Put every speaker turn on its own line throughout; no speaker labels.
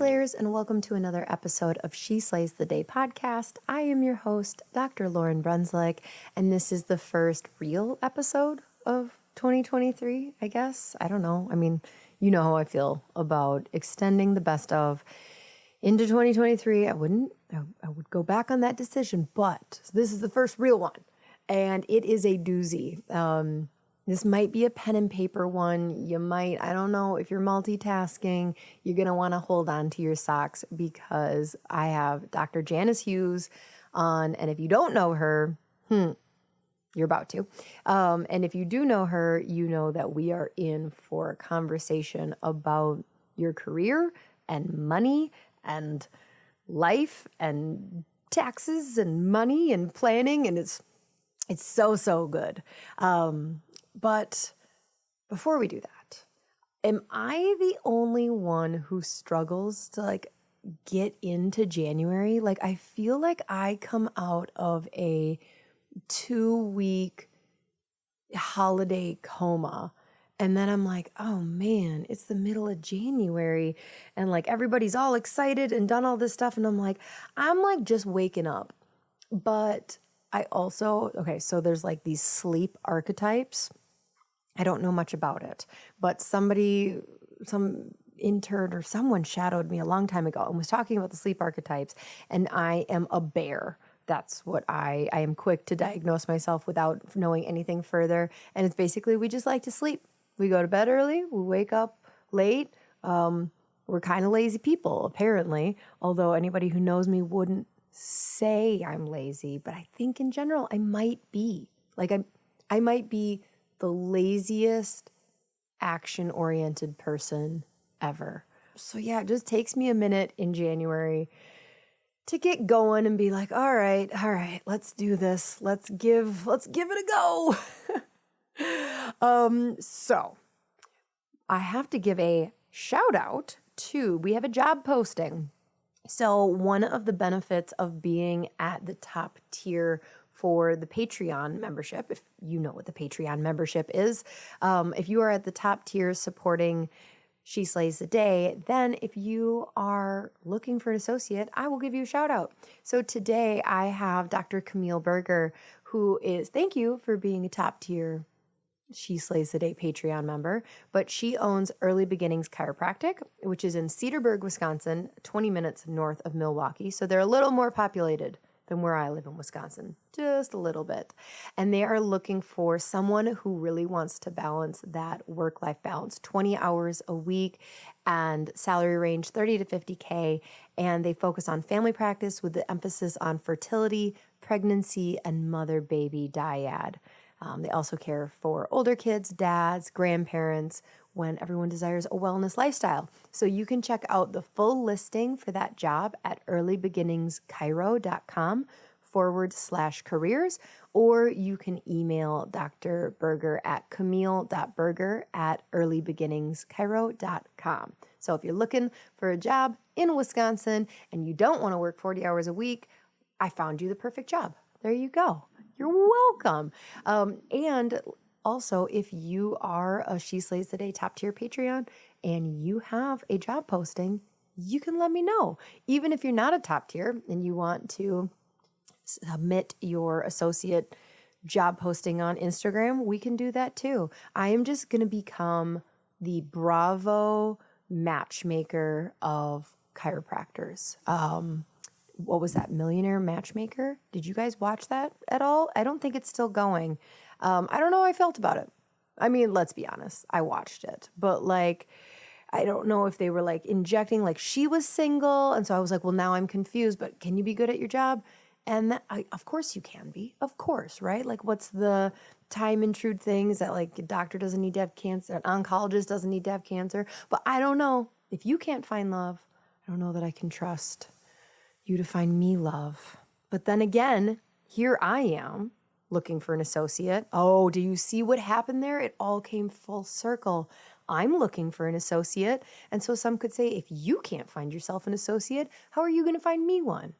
Slayers, and welcome to another episode of She Slays the Day podcast. I am your host, Dr. Lauryn Brunslick, and this is the first real episode of 2023, I guess. I don't know. I mean, you know how I feel about extending the best of into 2023. I would go back on that decision, but this is the first real one, and it is a doozy. This might be a pen and paper one. You might, I don't know, if you're multitasking, you're going to want to hold on to your socks because I have Dr. Janice Hughes on. And if you don't know her, you're about to. And if you do know her, you know that we are in for a conversation about your career and money and life and taxes and money and planning. And it's so good. But before we do that, am I the only one who struggles to get into January? I feel like I come out of a 2-week holiday coma and then I'm like, oh man, it's the middle of January and everybody's all excited and done all this stuff. And I'm just waking up. But I also, so there's these sleep archetypes. I don't know much about it, but some intern or someone shadowed me a long time ago and was talking about the sleep archetypes, and I am a bear. That's what I am quick to diagnose myself without knowing anything further. And it's basically, we just like to sleep. We go to bed early, we wake up late. We're kind of lazy people, apparently, although anybody who knows me wouldn't say I'm lazy, but I think in general, I might be. I might be the laziest action-oriented person ever. So yeah, it just takes me a minute in January to get going and be like, all right, let's do this. Let's give it a go. So I have to give a shout out to, we have a job posting. So one of the benefits of being at the top tier for the Patreon membership, if you know what the Patreon membership is, if you are at the top tier supporting She Slays the Day, then if you are looking for an associate, I will give you a shout out. So today I have Dr. Camille Berger, who is, thank you for being a top tier She Slays the Day Patreon member, but she owns Early Beginnings Chiropractic, which is in Cedarburg, Wisconsin, 20 minutes north of Milwaukee. So they're a little more populated than where I live in Wisconsin, just a little bit. And they are looking for someone who really wants to balance that work-life balance, 20 hours a week and salary range 30 to 50K. And they focus on family practice with the emphasis on fertility, pregnancy, and mother-baby dyad. They also care for older kids, dads, grandparents, when everyone desires a wellness lifestyle. So you can check out the full listing for that job at earlybeginningschiro.com/careers, or you can email Dr. Berger at camille.berger@earlybeginningschiro.com. So if you're looking for a job in Wisconsin and you don't want to work 40 hours a week, I found you the perfect job. There you go. You're welcome. And also, if you are a She Slays the Day top tier Patreon and you have a job posting, you can let me know. Even if you're not a top tier and you want to submit your associate job posting on Instagram, we can do that too. I am just going to become the Bravo matchmaker of chiropractors. What was that, Millionaire Matchmaker? Did you guys watch that at all? I don't think it's still going. I don't know how I felt about it. I mean, let's be honest. I watched it. But I don't know if they were injecting, she was single. And so I was like, well, now I'm confused. But can you be good at your job? And of course you can be. Of course, right? What's the time and true things that a doctor doesn't need to have cancer, an oncologist doesn't need to have cancer. But I don't know. If you can't find love, I don't know that I can trust you to find me love. But then again, here I am looking for an associate. Oh, do you see what happened there? It all came full circle. I'm looking for an associate. And so some could say, if you can't find yourself an associate, how are you going to find me one?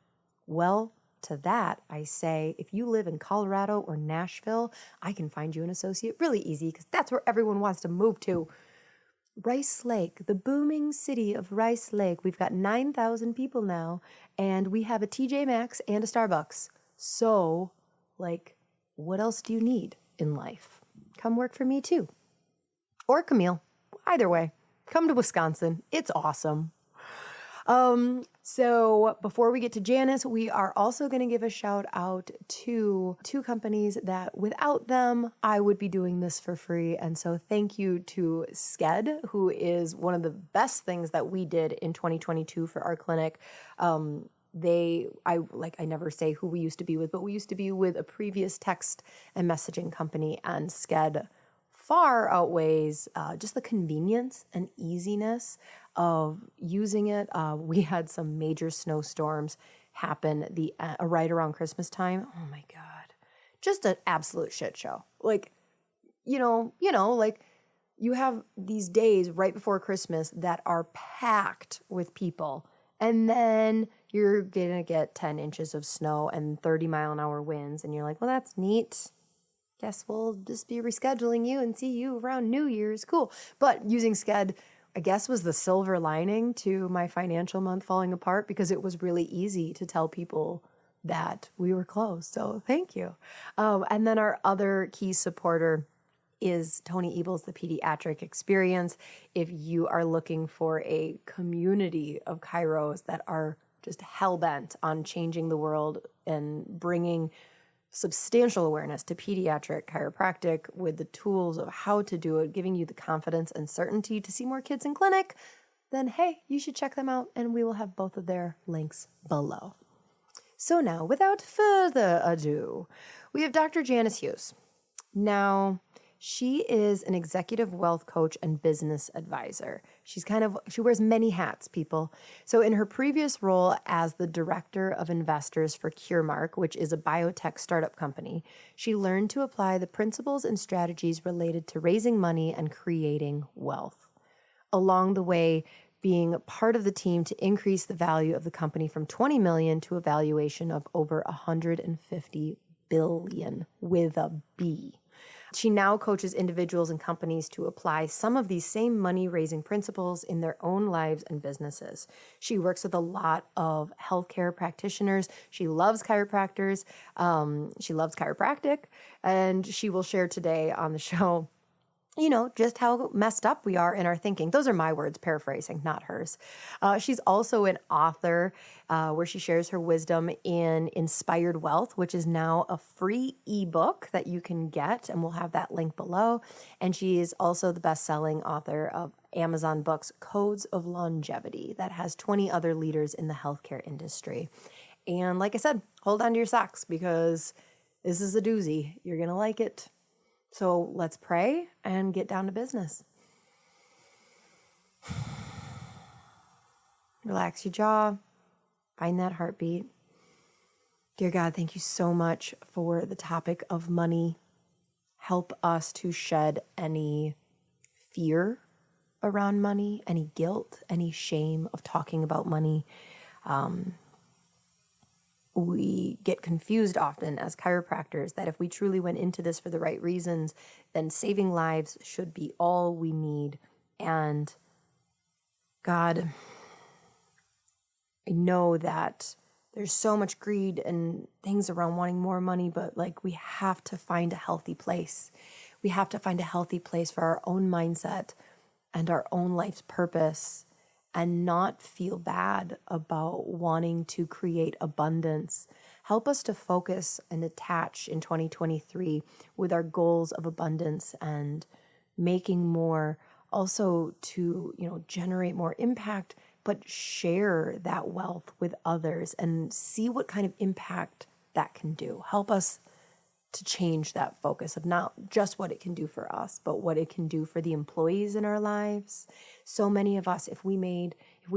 Well, to that, I say, if you live in Colorado or Nashville, I can find you an associate really easy because that's where everyone wants to move to. Rice Lake, the booming city of Rice Lake. We've got 9,000 people now, and we have a TJ Maxx and a Starbucks. So, what else do you need in life? Come work for me too. Or Camille. Either way, come to Wisconsin. It's awesome. So before we get to Janice, we are also going to give a shout out to two companies that without them, I would be doing this for free. And so thank you to Sked, who is one of the best things that we did in 2022 for our clinic. I never say who we used to be with, but we used to be with a previous text and messaging company, and Sked far outweighs just the convenience and easiness of using it. We had some major snowstorms happen right around Christmas time. Oh my God. Just an absolute shit show. You have these days right before Christmas that are packed with people, and then you're going to get 10 inches of snow and 30-mile-an-hour winds, and you're like, well, that's neat. Guess we'll just be rescheduling you and see you around New Year's. Cool. But using Sked, I guess, was the silver lining to my financial month falling apart, because it was really easy to tell people that we were closed. So thank you. And then our other key supporter is Tony Ebel's The Pediatric Experience. If you are looking for a community of chiros that are just hell-bent on changing the world and bringing substantial awareness to pediatric chiropractic with the tools of how to do it, giving you the confidence and certainty to see more kids in clinic, then hey, you should check them out, and we will have both of their links below. So now, without further ado, we have Dr. Janice Hughes. Now, she is an executive wealth coach and business advisor. She wears many hats, people. So in her previous role as the director of investors for CureMark, which is a biotech startup company, she learned to apply the principles and strategies related to raising money and creating wealth. Along the way, being part of the team to increase the value of the company from 20 million to a valuation of over 150 billion with a B. She now coaches individuals and companies to apply some of these same money-raising principles in their own lives and businesses. She works with a lot of healthcare practitioners. She loves chiropractors. She loves chiropractic. And she will share today on the show, just how messed up we are in our thinking. Those are my words, paraphrasing, not hers. She's also an author where she shares her wisdom in Inspired Wealth, which is now a free ebook that you can get, and we'll have that link below. And she is also the best-selling author of Amazon books, Codes of Longevity, that has 20 other leaders in the healthcare industry. And like I said, hold on to your socks, because this is a doozy. You're going to like it. So let's pray and get down to business. Relax your jaw. Find that heartbeat. Dear God, thank you so much for the topic of money. Help us to shed any fear around money, any guilt, any shame of talking about money. We get confused often as chiropractors that if we truly went into this for the right reasons, then saving lives should be all we need. And God, I know that there's so much greed and things around wanting more money, but we have to find a healthy place. We have to find a healthy place for our own mindset and our own life's purpose, and not feel bad about wanting to create abundance. Help us to focus and attach in 2023 with our goals of abundance and making more, also to, generate more impact, but share that wealth with others and see what kind of impact that can do. Help us to change that focus of not just what it can do for us, but what it can do for the employees in our lives. So many of us, if we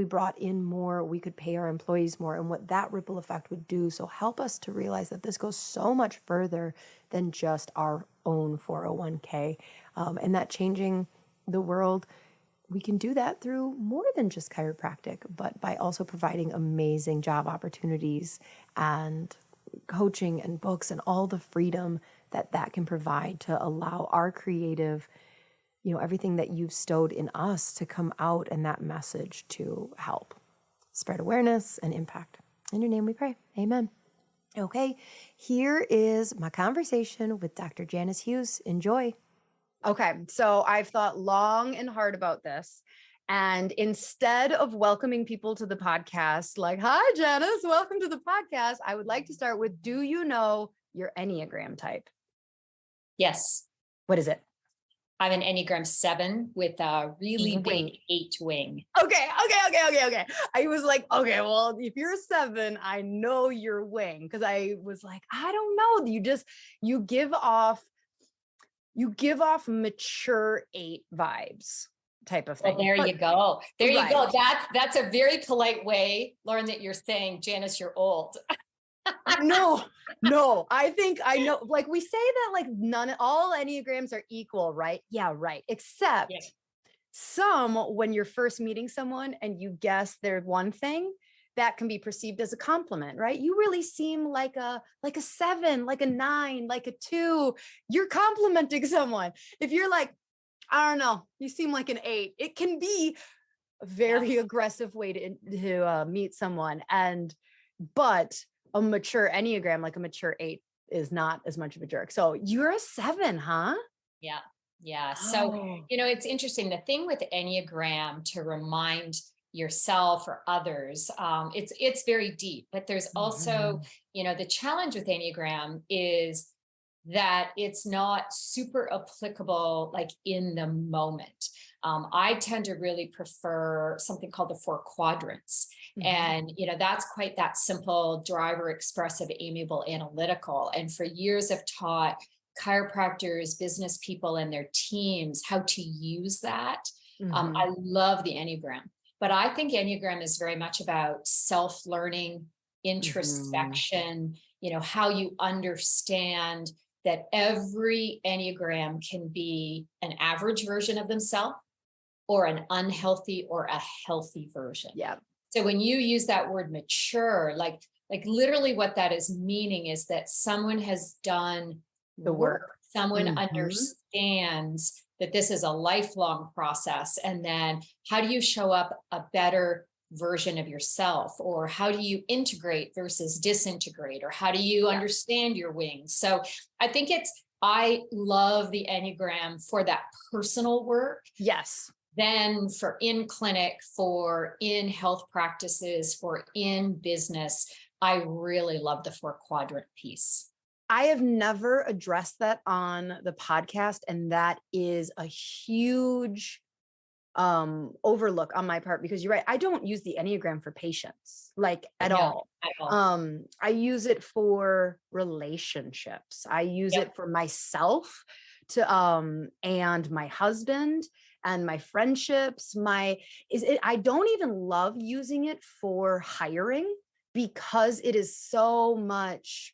brought in more, we could pay our employees more, and what that ripple effect would do. So help us to realize that this goes so much further than just our own 401k, and that changing the world, we can do that through more than just chiropractic, but by also providing amazing job opportunities and coaching and books and all the freedom that can provide to allow our creative everything that you've stowed in us to come out and that message to help spread awareness and impact. In your name we pray. Amen. Okay, here is my conversation with Dr. Janice Hughes. Enjoy. Okay, so I've thought long and hard about this. And instead of welcoming people to the podcast, like, hi, Janice, welcome to the podcast, I would like to start with, do you know your Enneagram type?
Yes.
What is it?
I'm an Enneagram 7 with a really big 8 wing.
Okay. I was like, okay, well, if you're a 7, I know your wing. Because I was like, I don't know. You give off mature 8 vibes type of thing.
Well, there you go. There you go. That's a very polite way, Lauryn, that you're saying, Janice, you're old.
No, I think I know, like we say that like all Enneagrams are equal, right? Yeah, right. Except some, when you're first meeting someone and you guess they're one thing, that can be perceived as a compliment, right? You really seem like a 7, like a 9, like a 2. You're complimenting someone. If you're like, I don't know, you seem like an 8, it can be a very aggressive way to meet someone. But a mature Enneagram, like a mature 8, is not as much of a jerk. So you're a 7, huh?
Yeah. Yeah. So, it's interesting. The thing with Enneagram, to remind yourself or others, it's very deep, but there's also, the challenge with Enneagram is that it's not super applicable, like in the moment. I tend to really prefer something called the 4 quadrants. And, that's quite that simple: driver, expressive, amiable, analytical. And for years I've taught chiropractors, business people, and their teams how to use that. I love the Enneagram, but I think Enneagram is very much about self-learning, introspection, how you understand that every Enneagram can be an average version of themselves or an unhealthy or a healthy version.
Yeah.
So when you use that word mature, like literally what that is meaning is that someone has done
the work.
Someone understands that this is a lifelong process. And then how do you show up a better version of yourself? Or how do you integrate versus disintegrate? Or how do you understand your wings? So I think I love the Enneagram for that personal work.
Yes.
Then for in clinic, for in health practices, for in business, I really love the 4 quadrant piece.
I have never addressed that on the podcast, and that is a huge overlook on my part, because you're right. I don't use the Enneagram for patients, like at all. I use it for relationships. I use it for myself and my husband and my friendships. I don't even love using it for hiring, because it is so much.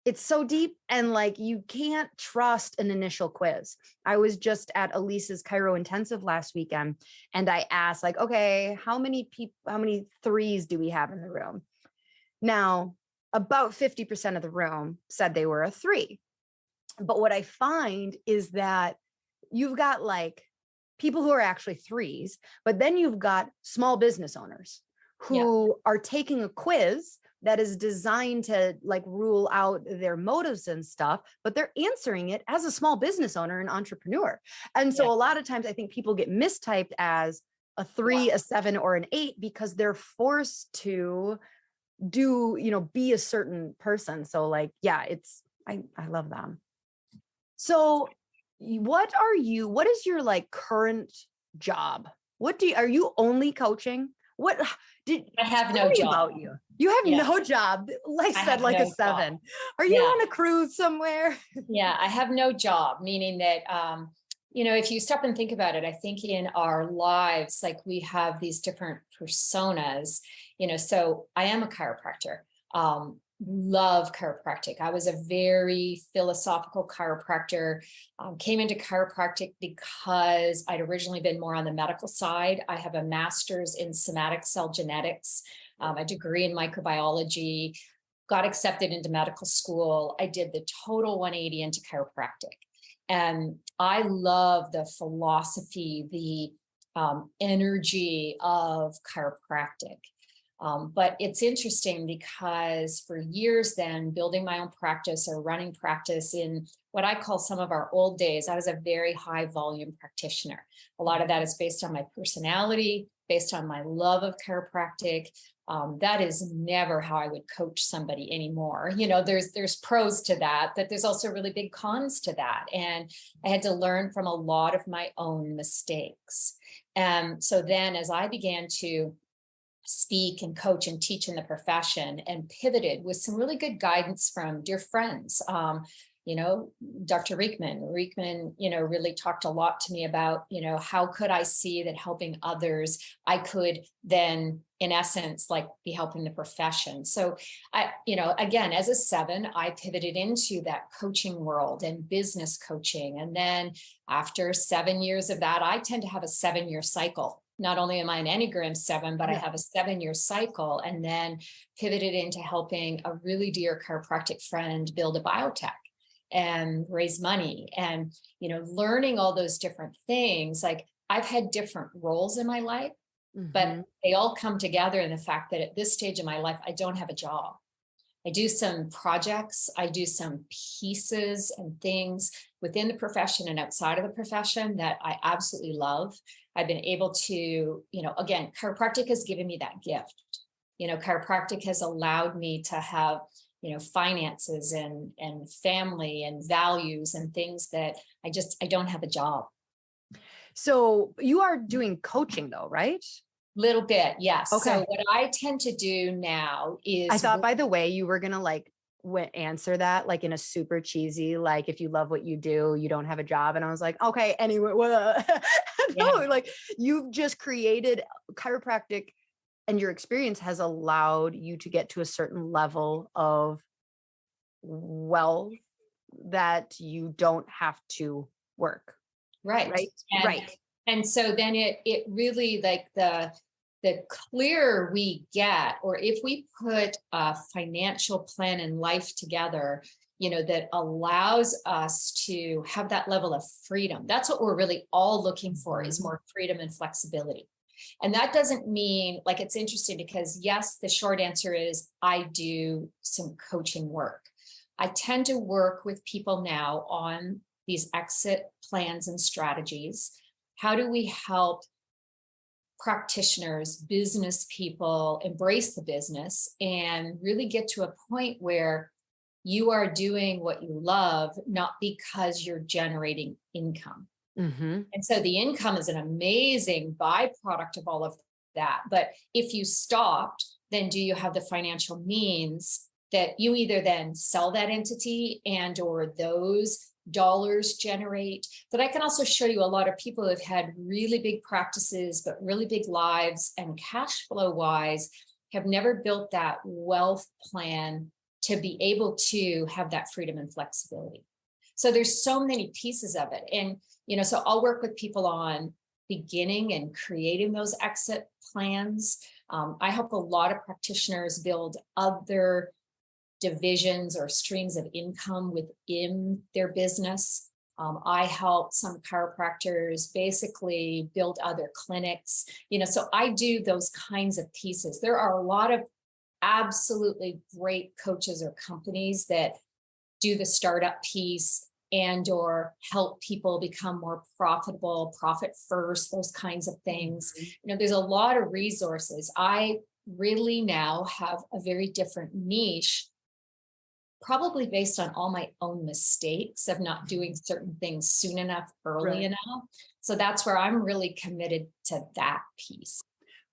It's so deep, and like you can't trust an initial quiz. I was just at Elise's Chiro Intensive last weekend, and I asked, like, okay, how many 3s do we have in the room? Now, about 50% of the room said they were a 3. But what I find is that you've got like people who are actually 3s, but then you've got small business owners who are taking a quiz that is designed to like rule out their motives and stuff, but they're answering it as a small business owner and entrepreneur. And so a lot of times I think people get mistyped as a 3, a 7, or an 8, because they're forced to be a certain person. So like, I love them. So what is your like current job? Are you only coaching?
I have no job.
About you. You have no job. Like I said, like no a 7. Job. Are you on a cruise somewhere?
Yeah, I have no job, meaning that, if you stop and think about it, I think in our lives, like we have these different personas, so I am a chiropractor. Love chiropractic. I was a very philosophical chiropractor, came into chiropractic because I'd originally been more on the medical side. I have a master's in somatic cell genetics, a degree in microbiology, got accepted into medical school. I did the total 180 into chiropractic. And I love the philosophy, the energy of chiropractic. But it's interesting because for years then, building my own practice or running practice in what I call some of our old days, I was a very high volume practitioner. A lot of that is based on my personality, based on my love of chiropractic. That is never how I would coach somebody anymore. There's pros to that, but there's also really big cons to that. And I had to learn from a lot of my own mistakes. And so then as I began to speak and coach and teach in the profession and pivoted with some really good guidance from dear friends. Dr. Riekman, really talked a lot to me about, how could I see that helping others, I could then in essence, like be helping the profession. So again, as a 7, I pivoted into that coaching world and business coaching. And then after 7 years of that, I tend to have a 7-year cycle. Not only am I an Enneagram 7, but I have a 7-year cycle, and then pivoted into helping a really dear chiropractic friend build a biotech and raise money and, learning all those different things. Like I've had different roles in my life, but they all come together in the fact that at this stage of my life, I don't have a job. I do some projects, I do some pieces and things within the profession and outside of the profession that I absolutely love. I've been able to, again, chiropractic has given me that gift. Chiropractic has allowed me to have, finances and family and values and things that I don't have a job.
So you are doing coaching though, right?
Little bit, yes.
Okay.
So what I tend to do now is
I thought, by the way, you were going to answer that like in a super cheesy, like if you love what you do, you don't have a job. And I was like, okay, anyway, no, like you've just created chiropractic and your experience has allowed you to get to a certain level of wealth that you don't have to work.
Right.
Right.
And so then it really like the clearer we get, or if we put a financial plan in life together, that allows us to have that level of freedom. That's what we're really all looking for, is more freedom and flexibility. And that doesn't mean, like, it's interesting because yes, the short answer is I do some coaching work. I tend to work with people now on these exit plans and strategies. How do we help practitioners, business people embrace the business and really get to a point where you are doing what you love, not because you're generating income. And so the income is an amazing byproduct of all of that. But if you stopped, then do you have the financial means that you either then sell that entity and or those dollars generate? But I can also show you a lot of people who have had really big practices, but really big lives, and cash flow wise have never built that wealth plan to be able to have that freedom and flexibility. So there's so many pieces of it. And, so I'll work with people on beginning and creating those exit plans. I help a lot of practitioners build other divisions or streams of income within their business. I help some chiropractors basically build other clinics, so I do those kinds of pieces. There are a lot of absolutely great coaches or companies that do the startup piece and or help people become more profitable, profit first, those kinds of things. There's a lot of resources. I really now have a very different niche, probably based on all my own mistakes of not doing certain things soon enough, early enough. So that's where I'm really committed to that piece.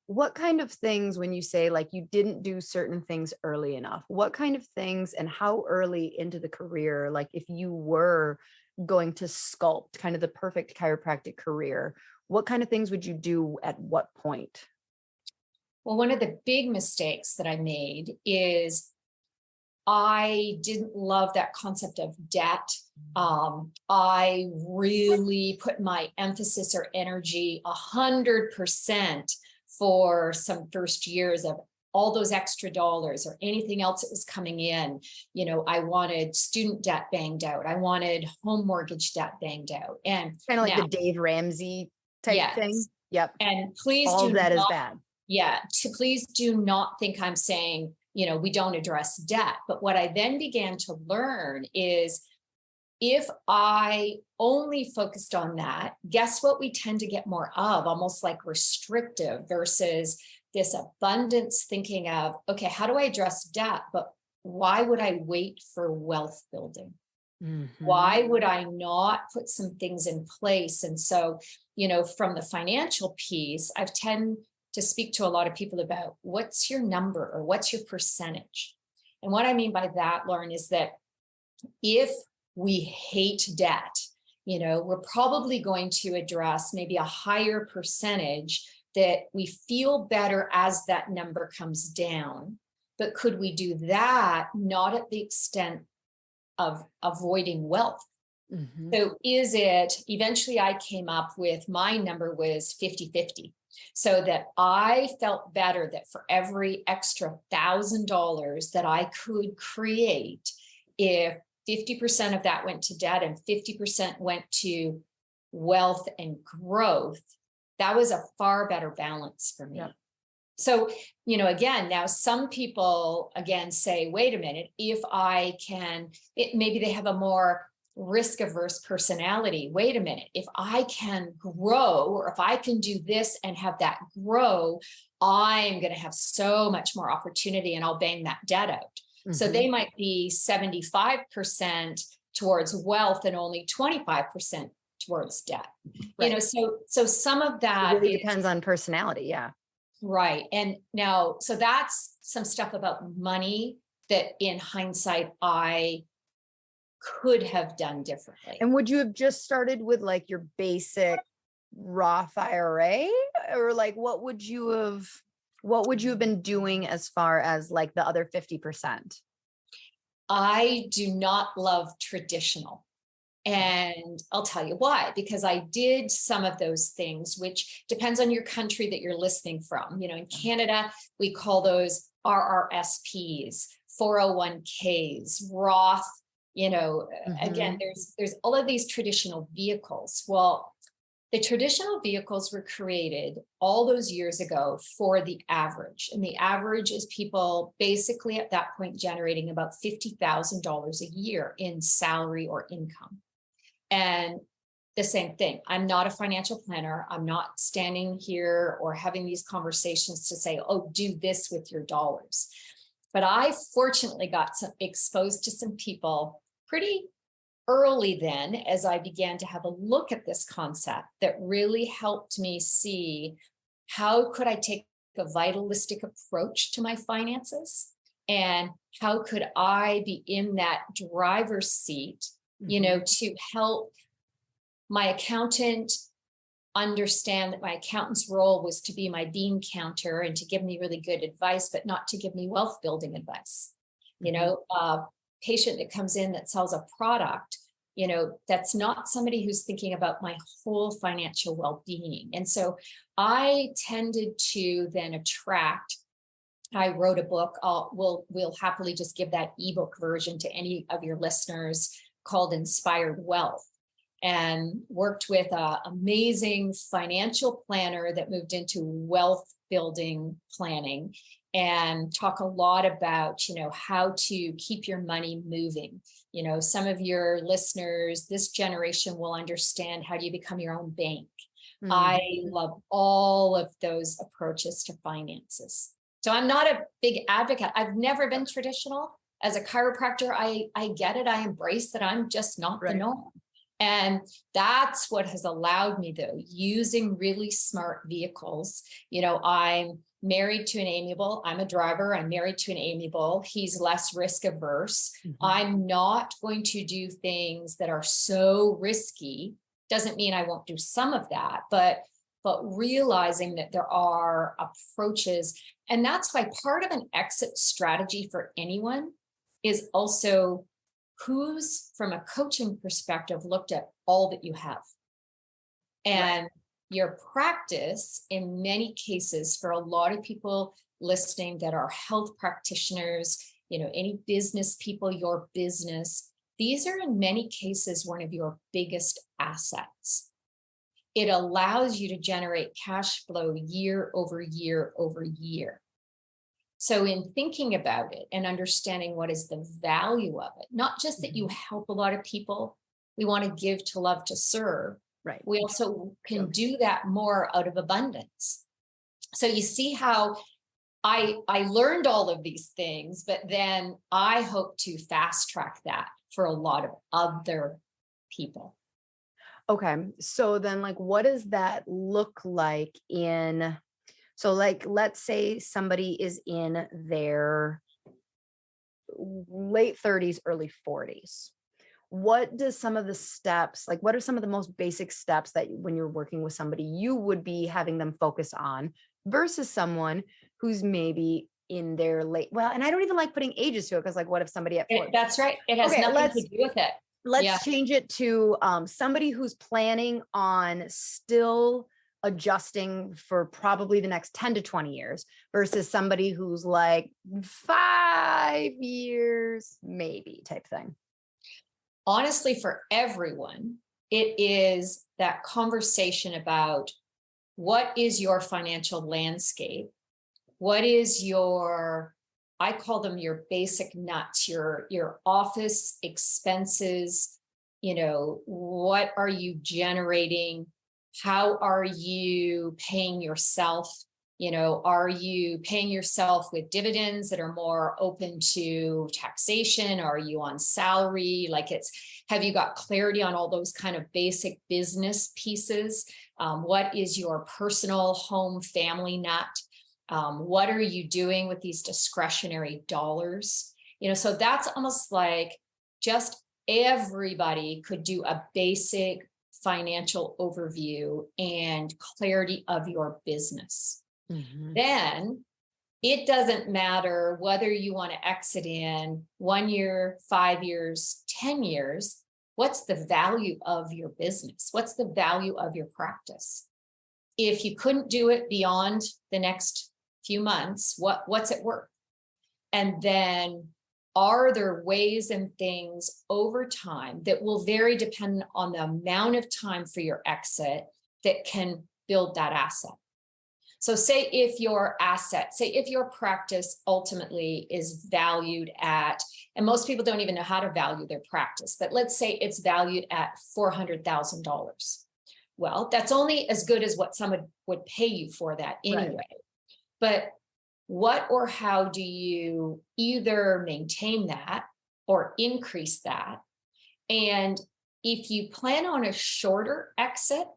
What kind of things, when you say like you didn't do certain things early enough, what kind of things and how early into the career, like if you were going to sculpt kind of the perfect chiropractic career, what kind of things would you do at what point?
Well, one of the big mistakes that I made is I didn't love that concept of debt. I really put my emphasis or energy 100% for some first years of all those extra dollars or anything else that was coming in. I wanted student debt banged out. I wanted home mortgage debt banged out. And
kind of like
now,
the Dave Ramsey type thing. Yep.
And please
all
do
that
not,
is bad.
Yeah. Please do not think I'm saying, we don't address debt. But what I then began to learn is if I only focused on that, guess what we tend to get more of, almost like restrictive versus this abundance thinking of, okay, how do I address debt? But why would I wait for wealth building?
Mm-hmm.
Why would I not put some things in place? And so, from the financial piece, I've tend to speak to a lot of people about what's your number or what's your percentage. And what I mean by that, Lauryn, is that if we hate debt, we're probably going to address maybe a higher percentage that we feel better as that number comes down. But could we do that not at the extent of avoiding wealth?
Mm-hmm.
So is it, eventually I came up with, my number was 50-50. So that I felt better that for every extra $1,000 that I could create, if 50% of that went to debt and 50% went to wealth and growth, that was a far better balance for me.
Yep.
So, again, now some people again say, wait a minute, if I can, maybe they have a more risk averse personality. Wait a minute, if I can grow, or if I can do this and have that grow, I'm going to have so much more opportunity and I'll bang that debt out. Mm-hmm. So they might be 75% towards wealth and only 25% towards debt.
Right.
So some of that
it really depends on personality. Yeah.
Right. And now, so that's some stuff about money that in hindsight, I could have done differently.
And would you have just started with like your basic Roth IRA, or like what would you have been doing as far as like the other 50%?
I do not love traditional. And I'll tell you why, because I did some of those things, which depends on your country that you're listening from. In Canada, we call those RRSPs, 401ks, Roth, mm-hmm. Again, there's all of these traditional vehicles. Well, the traditional vehicles were created all those years ago for the average. And the average is people basically at that point generating about $50,000 a year in salary or income. And the same thing, I'm not a financial planner. I'm not standing here or having these conversations to say, oh, do this with your dollars. But I fortunately got exposed to some people pretty early then, as I began to have a look at this concept, that really helped me see how could I take a vitalistic approach to my finances, and how could I be in that driver's seat, mm-hmm. To help my accountant understand that my accountant's role was to be my bean counter and to give me really good advice, but not to give me wealth building advice. Mm-hmm. A patient that comes in that sells a product, that's not somebody who's thinking about my whole financial well-being. And so I tended to then attract, I wrote a book, we'll happily just give that ebook version to any of your listeners, called Inspired Wealth. And worked with an amazing financial planner that moved into wealth building planning, and talk a lot about, how to keep your money moving. Some of your listeners, this generation, will understand how do you become your own bank. Mm-hmm. I love all of those approaches to finances. So I'm not a big advocate. I've never been traditional. As a chiropractor, I get it. I embrace that I'm just not the norm. And that's what has allowed me, though, using really smart vehicles. I'm married to an amiable. I'm a driver. I'm married to an amiable. He's less risk averse. Mm-hmm. I'm not going to do things that are so risky. Doesn't mean I won't do some of that, but realizing that there are approaches. And that's why part of an exit strategy for anyone is also who's, from a coaching perspective, looked at all that you have. And your practice, in many cases, for a lot of people listening that are health practitioners, any business people, your business, these are in many cases one of your biggest assets. It allows you to generate cash flow year over year over year. So in thinking about it and understanding what is the value of it, not just that you help a lot of people, we want to give to love to serve.
Right.
We also can do that more out of abundance. So you see how I learned all of these things, but then I hope to fast track that for a lot of other people.
Okay. So then like, what does that look like so like, let's say somebody is in their late 30s, early 40s. What does some of the steps, like what are some of the most basic steps that when you're working with somebody, you would be having them focus on versus someone who's maybe in their and I don't even like putting ages to it because like, what if somebody at 40?
That's right. It has nothing to do with it.
Let's change it to somebody who's planning on still adjusting for probably the next 10 to 20 years versus somebody who's like 5 years, maybe type thing.
Honestly, for everyone, it is that conversation about what is your financial landscape? What is I call them your basic nuts, your office expenses, what are you generating? How are you paying yourself? Are you paying yourself with dividends that are more open to taxation? Are you on salary? Have you got clarity on all those kind of basic business pieces? What is your personal home family nut? What are you doing with these discretionary dollars? So that's almost like just everybody could do a basic financial overview and clarity of your business. Mm-hmm. Then it doesn't matter whether you want to exit in 1 year, 5 years, 10 years. What's the value of your business? What's the value of your practice? If you couldn't do it beyond the next few months, what's it worth? And then are there ways and things over time that will vary depending on the amount of time for your exit that can build that asset? So say if your practice ultimately is valued at, and most people don't even know how to value their practice, but let's say it's valued at $400,000. Well, that's only as good as what someone would pay you for that anyway. Right. But what or how do you either maintain that or increase that? And if you plan on a shorter exit,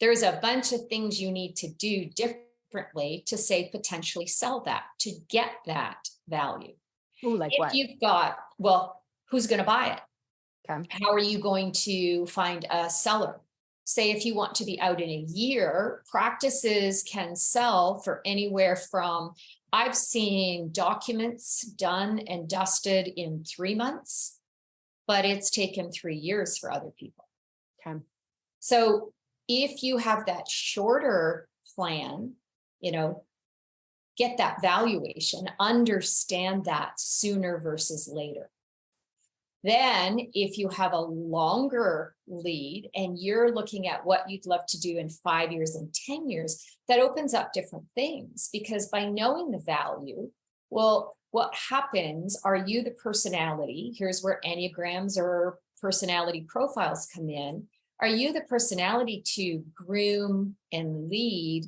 there's a bunch of things you need to do differently to say potentially sell that to get that value.
Ooh, like
if
what?
You've got, who's going to buy it?
Okay.
How are you going to find a seller? Say if you want to be out in a year, practices can sell for anywhere from, I've seen documents done and dusted in 3 months, but it's taken 3 years for other people.
Okay.
So if you have that shorter plan, get that valuation, understand that sooner versus later. Then if you have a longer lead and you're looking at what you'd love to do in 5 years and 10 years, that opens up different things, because by knowing the value, what happens, are you the personality? Here's where Enneagrams or personality profiles come in. Are you the personality to groom and lead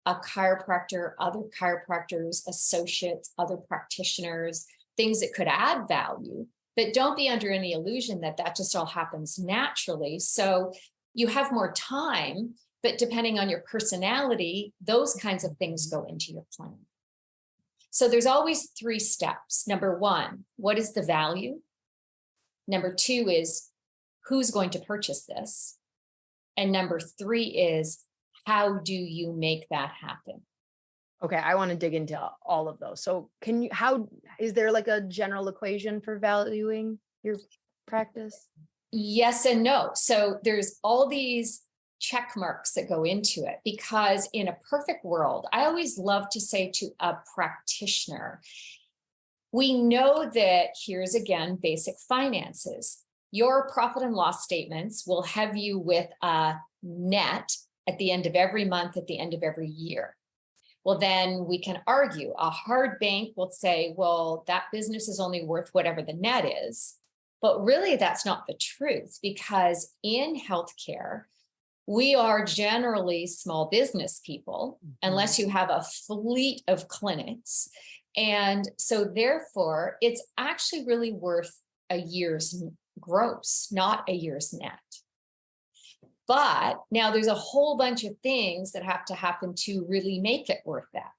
a chiropractor, other chiropractors, associates, other practitioners, things that could add value? But don't be under any illusion that just all happens naturally. So you have more time, but depending on your personality, those kinds of things go into your plan. So there's always 3 steps. Number 1, what is the value? Number 2 is who's going to purchase this? And number 3 is how do you make that happen?
Okay, I want to dig into all of those. So is there like a general equation for valuing your practice?
Yes and no. So there's all these check marks that go into it, because in a perfect world, I always love to say to a practitioner, we know that here's again, basic finances. Your profit and loss statements will have you with a net at the end of every month, at the end of every year. Well, then we can argue. A hard bank will say, well, that business is only worth whatever the net is. But really, that's not the truth, because in healthcare, we are generally small business people, unless you have a fleet of clinics. And so therefore, it's actually really worth a year's gross, not a year's net. But now there's a whole bunch of things that have to happen to really make it worth that.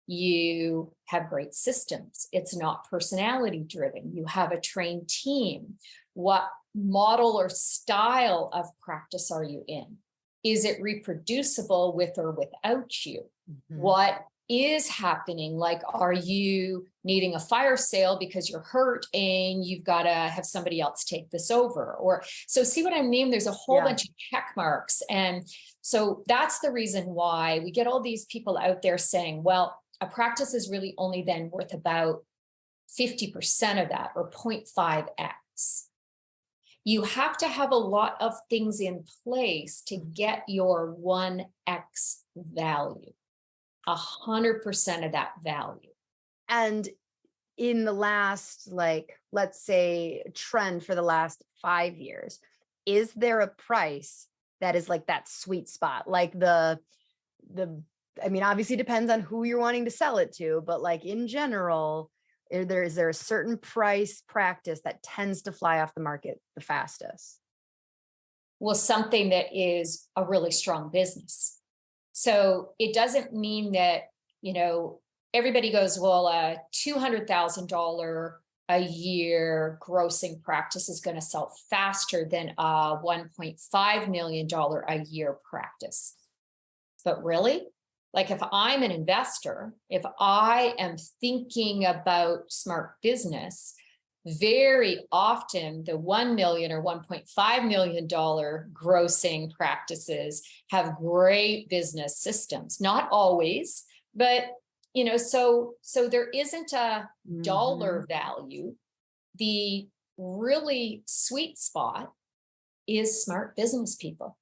You have great systems. It's not personality driven. You have a trained team. What model or style of practice are you in? Is it reproducible with or without you? What is happening? Like, are you needing a fire sale because you're hurt and you've got to have somebody else take this over? Or so see what I mean? There's a whole bunch of check marks. And so that's the reason why we get all these people out there saying, well, a practice is really only then worth about 50% of that, or 0.5x. You have to have a lot of things in place to get your 1x value, 100% of that value.
And in the last, like, let's say trend for the last 5 years, is there a price that is like that sweet spot? Like I mean, obviously depends on who you're wanting to sell it to, but like in general, is there a certain price practice that tends to fly off the market the fastest?
Well, something that is a really strong business. So it doesn't mean that, everybody goes, well, a $200,000 a year grossing practice is going to sell faster than a $1.5 million a year practice. But really, like if I'm an investor, if I am thinking about smart business, very often the $1 million or $1.5 million grossing practices have great business systems. Not always, but so there isn't a dollar value. The really sweet spot is smart business people.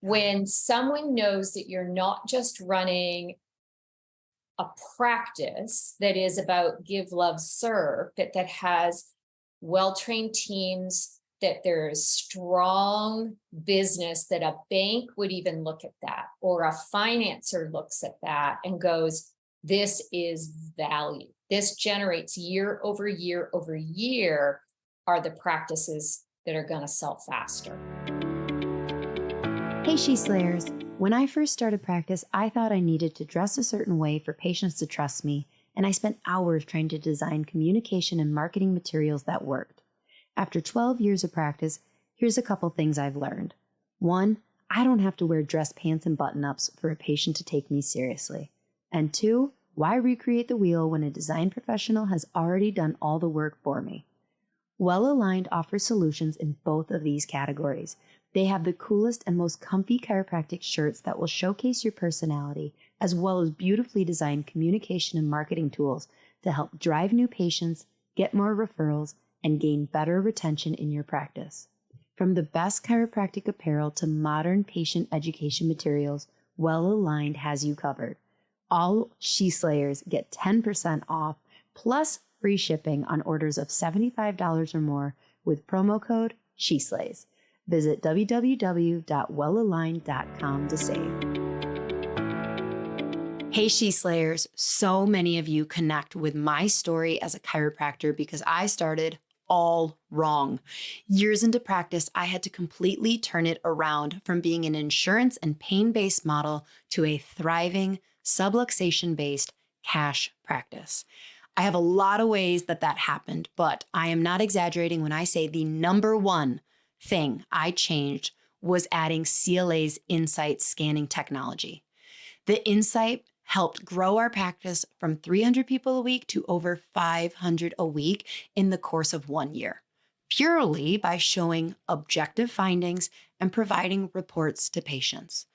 When someone knows that you're not just running a practice that is about give, love, serve, but that has well-trained teams, that there's strong business, that a bank would even look at that, or a financer looks at that and goes, this is value. This generates year over year over year, are the practices that are going to sell faster.
Hey, She Slayers. When I first started practice, I thought I needed to dress a certain way for patients to trust me, and I spent hours trying to design communication and marketing materials that worked. After 12 years of practice, here's a couple things I've learned. 1, I don't have to wear dress pants and button-ups for a patient to take me seriously. And 2, why recreate the wheel when a design professional has already done all the work for me? Well Aligned offers solutions in both of these categories. They have the coolest and most comfy chiropractic shirts that will showcase your personality, as well as beautifully designed communication and marketing tools to help drive new patients, get more referrals, and gain better retention in your practice. From the best chiropractic apparel to modern patient education materials, Well Aligned has you covered. All She Slayers get 10% off plus free shipping on orders of $75 or more with promo code SheSlays. Visit www.wellaligned.com to save. Hey, She Slayers. So many of you connect with my story as a chiropractor because I started all wrong. Years into practice, I had to completely turn it around from being an insurance and pain-based model to a thriving, subluxation-based cash practice. I have a lot of ways that happened, but I am not exaggerating when I say the number one thing I changed was adding CLA's Insight scanning technology. The Insight helped grow our practice from 300 people a week to over 500 a week in the course of 1 year, purely by showing objective findings
and providing reports to patients.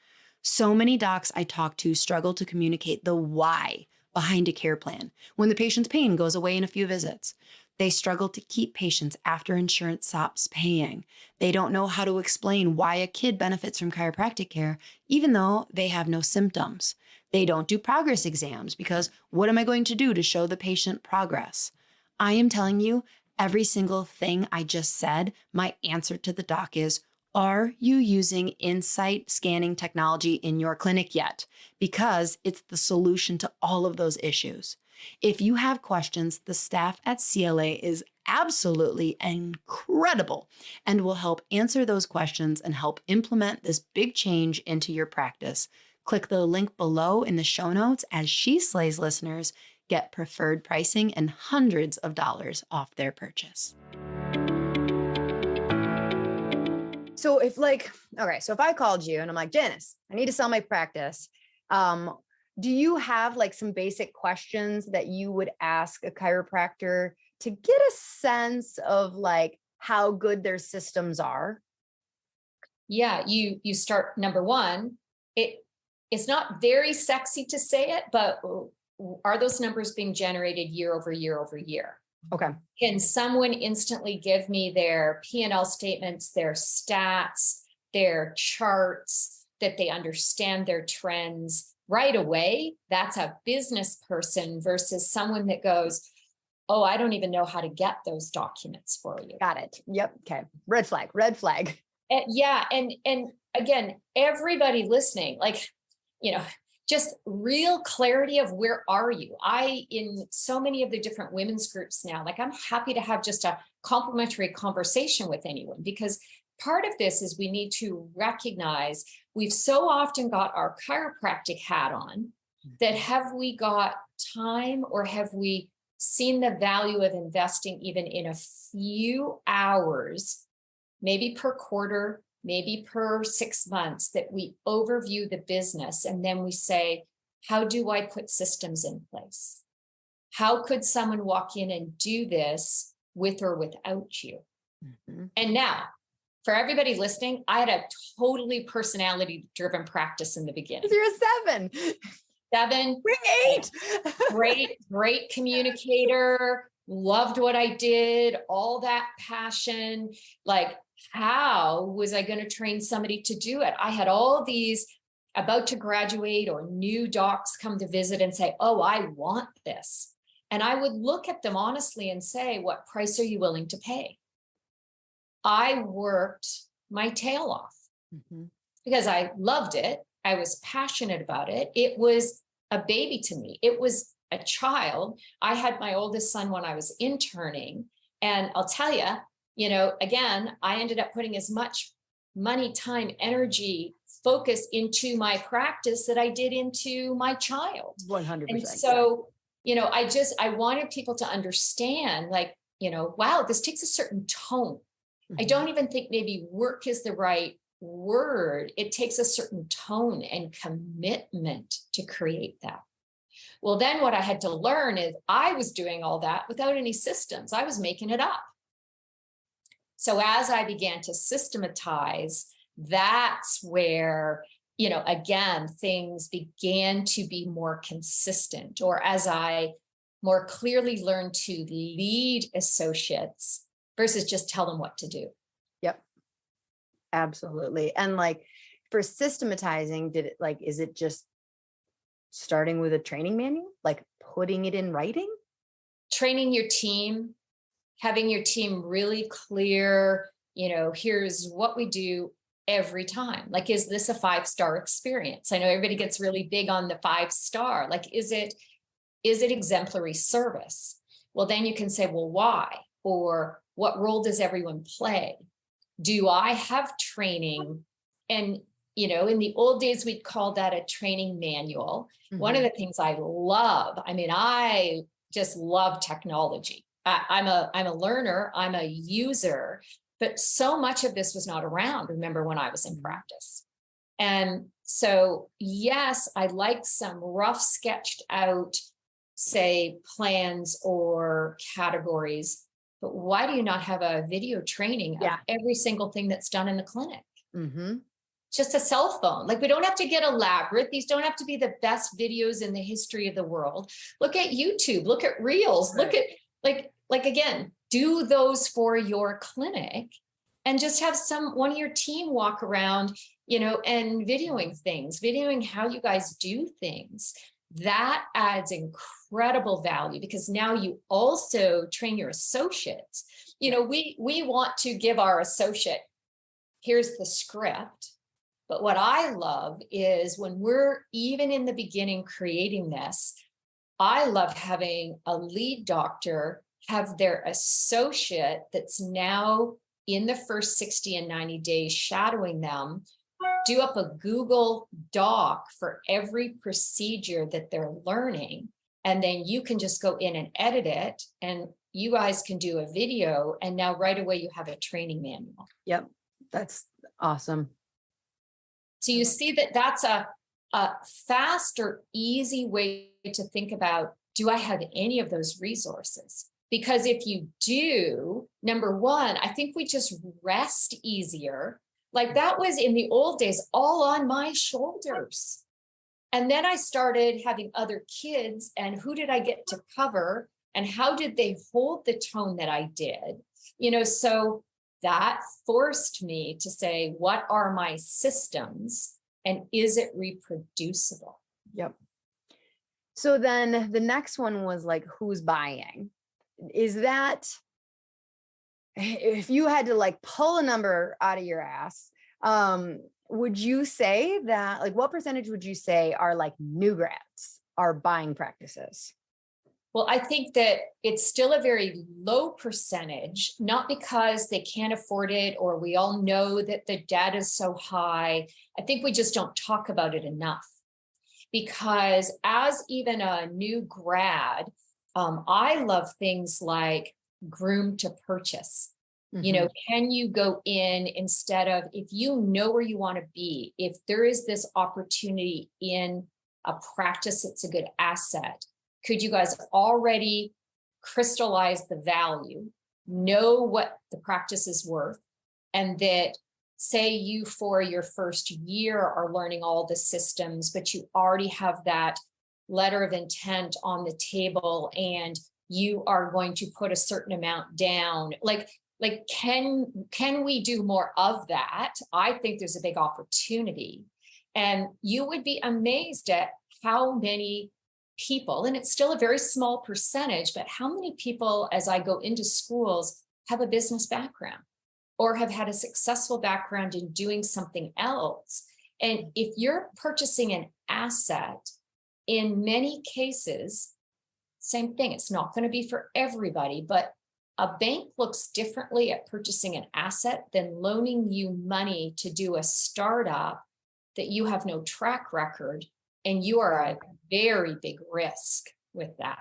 So many docs I talk to struggle to communicate the why behind a care plan when the patient's pain goes away in a few visits. They struggle to keep patients after insurance stops paying. They don't know how to explain why a kid benefits from chiropractic care, even though they have no symptoms. They don't do progress exams because what am I going to do to show the patient progress? I am telling you, every single thing I just said, my answer to the doc is, are you using Insight scanning technology in your clinic yet? Because it's the solution to all of those issues. If you have questions, the staff at CLA is absolutely incredible and will help answer those questions and help implement this big change into your practice. Click the link below in the show notes as She Slays listeners get preferred pricing and hundreds of dollars off their purchase.
So if if I called you and I'm like, Janice, I need to sell my practice. Do you have like some basic questions that you would ask a chiropractor to get a sense of like how good their systems are?
Yeah, you start number one. It's not very sexy to say it, but are those numbers being generated year over year over year?
Okay.
Can someone instantly give me their P&L statements, their stats, their charts, that they understand their trends right away? That's a business person versus someone that goes, oh, I don't even know how to get those documents for you.
Got it. Yep. Okay. Red flag, red flag.
Yeah. And again, everybody listening, just real clarity of where are you? In so many of the different women's groups now, I'm happy to have just a complimentary conversation with anyone, because part of this is we need to recognize we've so often got our chiropractic hat on that have we got time, or have we seen the value of investing even in a few hours, maybe per quarter, maybe per 6 months, that we overview the business and then we say, how do I put systems in place? How could someone walk in and do this with or without you? Mm-hmm. And now, for everybody listening, I had a totally personality-driven practice in the beginning.
You're a 7.
Bring 8. Great communicator. Loved what I did. All that passion. How was I going to train somebody to do it? I had all these about to graduate or new docs come to visit and say, oh, I want this. And I would look at them honestly and say, what price are you willing to pay? I worked my tail off because I loved it. I was passionate about it. It was a baby to me. It was a child. I had my oldest son when I was interning. And I'll tell you, again, I ended up putting as much money, time, energy, focus into my practice that I did into my child.
100%.
And so, I wanted people to understand, wow, this takes a certain tone. I don't even think maybe work is the right word. It takes a certain tone and commitment to create that. Well, then what I had to learn is I was doing all that without any systems. I was making it up. So as I began to systematize, that's where, again, things began to be more consistent, or as I more clearly learned to lead associates versus just tell them what to do.
Yep. Absolutely. And for systematizing, is it just starting with a training manual, putting it in writing? Training
your team, having your team really clear, here's what we do every time. Is this a 5-star experience? I know everybody gets really big on the 5-star. Is it exemplary service? Well, then you can say, well, why? Or what role does everyone play? Do I have training? And, in the old days, we'd call that a training manual. Mm-hmm. One of the things I love, I just love technology. I'm a learner, I'm a user, but so much of this was not around, remember, when I was in practice. And so, yes, I like some rough sketched out, say, plans or categories, but why do you not have a video training of every single thing that's done in the clinic?
Mm-hmm.
Just a cell phone. Like, we don't have to get elaborate. These don't have to be the best videos in the history of the world. Look at YouTube, look at Reels, look at like again, do those for your clinic and just have one of your team walk around, and videoing how you guys do things. That adds incredible value because now you also train your associates. We want to give our associate, here's the script. But what I love is when we're even in the beginning creating this, I love having a lead doctor have their associate that's now in the first 60 and 90 days shadowing them, do up a Google Doc for every procedure that they're learning. And then you can just go in and edit it, and you guys can do a video. And now right away you have a training manual.
Yep. That's awesome.
So you see that that's a fast or easy way to think about, do I have any of those resources? Because if you do, number one, I think we just rest easier. Like that was in the old days, all on my shoulders. And then I started having other kids, and who did I get to cover? And how did they hold the tone that I did? So that forced me to say, what are my systems and is it reproducible?
Yep. So then the next one was like, who's buying? Is that, if you had to like pull a number out of your ass, would you say that, like, what percentage would you say are like new grads are buying practices?
Well, I think that it's still a very low percentage, not because they can't afford it or we all know that the debt is so high. I think we just don't talk about it enough. Because as even a new grad, I love things like groom to purchase.
Mm-hmm.
Can you go in instead of, if you know where you want to be, if there is this opportunity in a practice, it's a good asset. Could you guys already crystallize the value, know what the practice is worth, and that say you for your first year are learning all the systems, but you already have that letter of intent on the table and you are going to put a certain amount down. Like can we do more of that? I think there's a big opportunity, and you would be amazed at how many people, and it's still a very small percentage, but how many people, as I go into schools, have a business background or have had a successful background in doing something else. And if you're purchasing an asset, in many cases, same thing, it's not going to be for everybody, but a bank looks differently at purchasing an asset than loaning you money to do a startup that you have no track record, and you are a very big risk with that.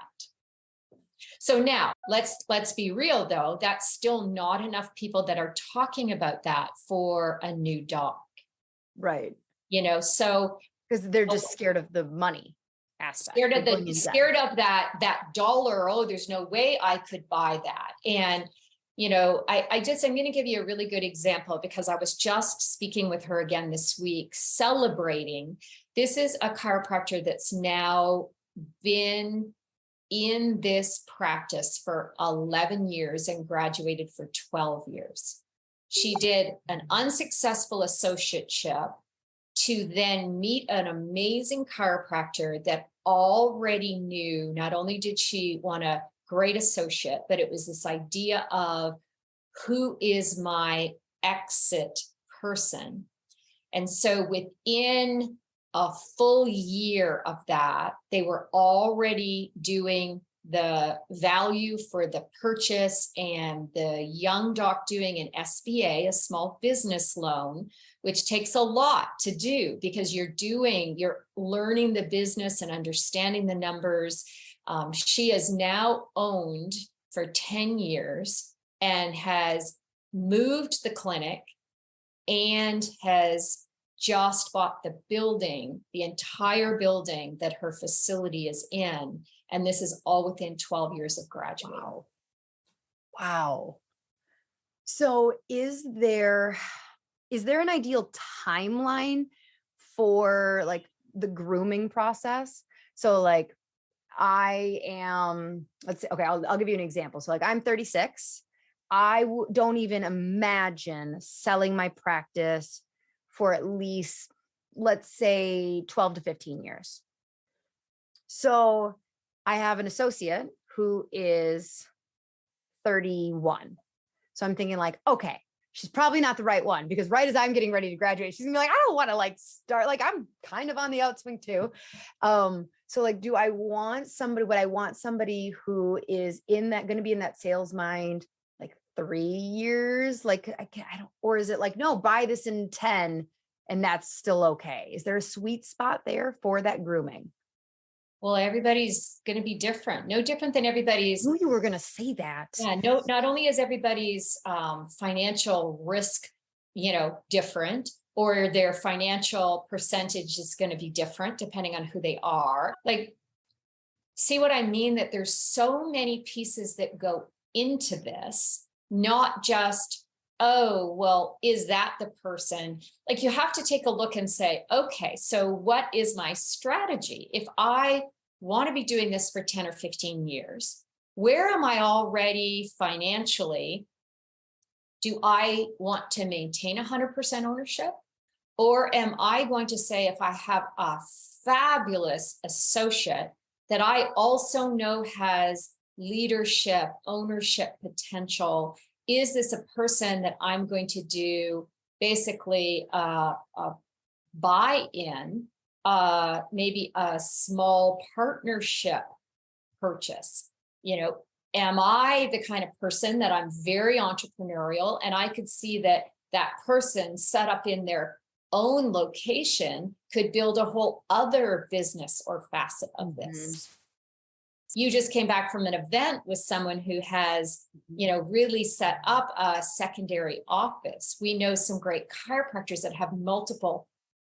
So now let's be real though, that's still not enough people that are talking about that for a new doc.
Right.
So
because they're just scared of the money aspect.
Scared of that dollar. Oh, there's no way I could buy that. And I'm going to give you a really good example because I was just speaking with her again this week, celebrating. This is a chiropractor that's now been in this practice for 11 years and graduated for 12 years. She did an unsuccessful associateship to then meet an amazing chiropractor that already knew, not only did she want a great associate, but it was this idea of who is my exit person. And so within a full year of that, they were already doing the value for the purchase and the young doc doing an SBA, a small business loan, which takes a lot to do because you're learning the business and understanding the numbers. She is now owned for 10 years and has moved the clinic and has just bought the building, the entire building that her facility is in. And this is all within 12 years of graduating.
Wow. So is there, is there an ideal timeline for like the grooming process? So like I am, let's say, okay, I'll give you an example. So like I'm 36. I don't even imagine selling my practice for at least, let's say 12 to 15 years. So I have an associate who is 31. So I'm thinking like, okay, she's probably not the right one, because right as I'm getting ready to graduate, she's gonna be like, I don't want to like start, like I'm kind of on the outswing too. So like, would I want somebody who is going to be in that sales mind, like 3 years? Like I don't, or is it like, no, buy this in 10 and that's still okay? Is there a sweet spot there for that grooming?
Well, everybody's going to be different, no different than everybody's.
I knew you were going to say that.
Yeah, no, not only is everybody's financial risk, different, or their financial percentage is going to be different depending on who they are. Like, see what I mean? That there's so many pieces that go into this, not just, oh, well, is that the person? Like, you have to take a look and say, okay, so what is my strategy? If I want to be doing this for 10 or 15 years, where am I already financially? Do I want to maintain 100% ownership? Or am I going to say, if I have a fabulous associate that I also know has leadership, ownership potential, is this a person that I'm going to do basically a buy-in, maybe a small partnership purchase? Am I the kind of person that I'm very entrepreneurial, and I could see that person set up in their own location could build a whole other business or facet of this? You just came back from an event with someone who has, really set up a secondary office. We know some great chiropractors that have multiple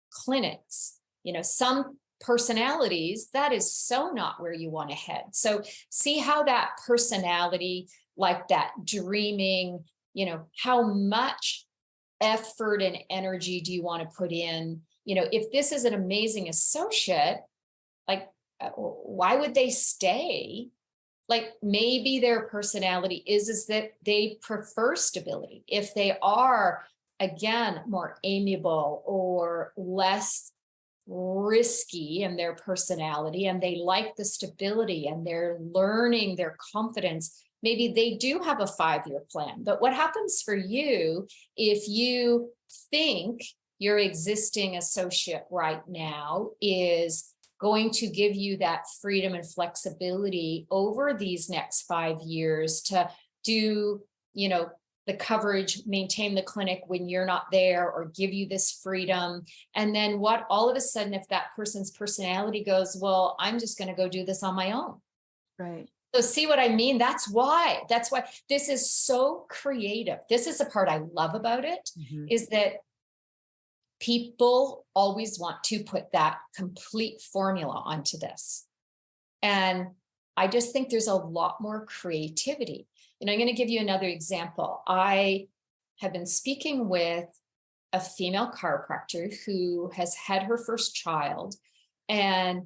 clinics. Some personalities, that is so not where you want to head. So see how that personality, like that dreaming, how much effort and energy do you want to put in? If this is an amazing associate, like, why would they stay? Like, maybe their personality is that they prefer stability. If they are, again, more amiable or less risky in their personality, and they like the stability and they're learning their confidence, maybe they do have a 5-year plan. But what happens for you if you think your existing associate right now is going to give you that freedom and flexibility over these next 5 years to do, the coverage, maintain the clinic when you're not there, or give you this freedom? And then what, all of a sudden, if that person's personality goes, well, I'm just going to go do this on my own.
Right.
So see what I mean? That's why this is so creative. This is the part I love about it, is that people always want to put that complete formula onto this. And I just think there's a lot more creativity. I'm going to give you another example. I have been speaking with a female chiropractor who has had her first child and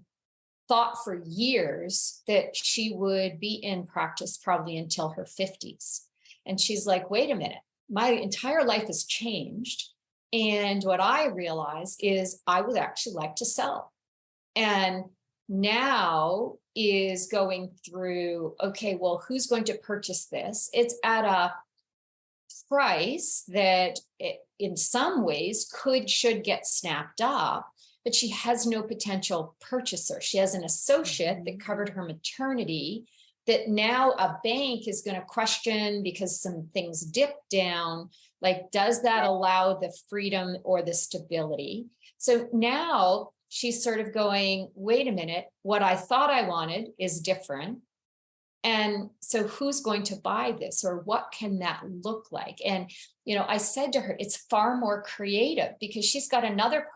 thought for years that she would be in practice probably until her 50s. And she's like, wait a minute, my entire life has changed. And what I realized is I would actually like to sell. And now is going through, okay, well, who's going to purchase this? It's at a price that in some ways should get snapped up, but she has no potential purchaser. She has an associate that covered her maternity that now a bank is going to question because some things dipped down. Like, does that allow the freedom or the stability? So now she's sort of going, wait a minute, what I thought I wanted is different. And so who's going to buy this, or what can that look like? And, I said to her, it's far more creative because she's got another